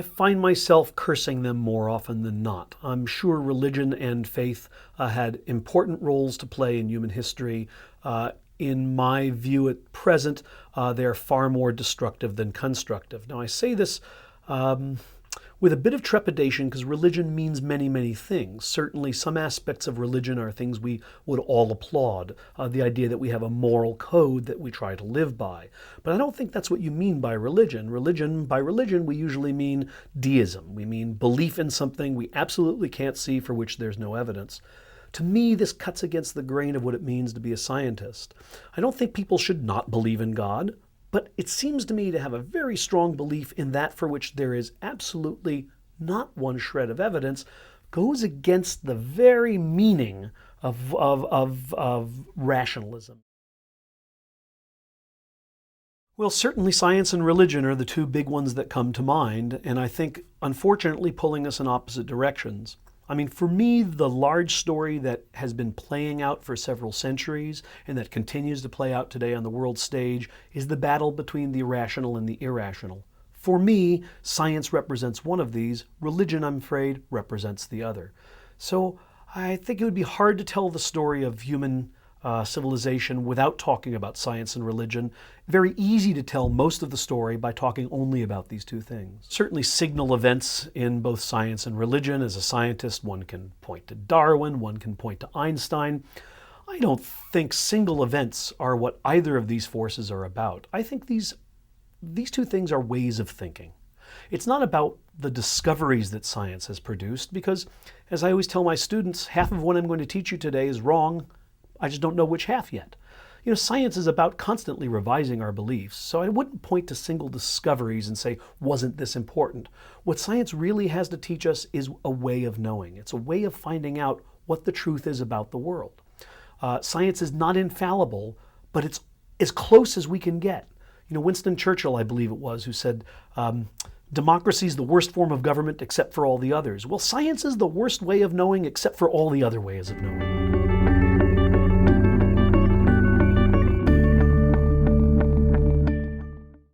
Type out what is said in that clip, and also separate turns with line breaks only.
I find myself cursing them more often than not. I'm sure religion and faith had important roles to play in human history. In my view at present, they are far more destructive than constructive. Now, I say this with a bit of trepidation because religion means many, many things. Certainly some aspects of religion are things we would all applaud. The idea that we have a moral code that we try to live by. But I don't think that's what you mean by religion. By religion, we usually mean deism. We mean belief in something we absolutely can't see, for which there's no evidence. To me, this cuts against the grain of what it means to be a scientist. I don't think people should not believe in God. But it seems to me to have a very strong belief in that for which there is absolutely not one shred of evidence goes against the very meaning of rationalism. Well, certainly science and religion are the two big ones that come to mind, and I think, unfortunately, pulling us in opposite directions. I mean, for me, the large story that has been playing out for several centuries and that continues to play out today on the world stage is the battle between the rational and the irrational. For me, science represents one of these. Religion, I'm afraid, represents the other. So I think it would be hard to tell the story of human civilization without talking about science and religion. Very easy to tell most of the story by talking only about these two things. Certainly signal events in both science and religion. As a scientist, one can point to Darwin, one can point to Einstein. I don't think single events are what either of these forces are about. I think these two things are ways of thinking. It's not about the discoveries that science has produced, because, as I always tell my students, half of what I'm going to teach you today is wrong. I just don't know which half yet. You know, science is about constantly revising our beliefs, so I wouldn't point to single discoveries and say, wasn't this important? What science really has to teach us is a way of knowing. It's a way of finding out what the truth is about the world. Science is not infallible, but it's as close as we can get. You know, Winston Churchill, I believe it was, who said, democracy is the worst form of government except for all the others. Well, science is the worst way of knowing except for all the other ways of knowing.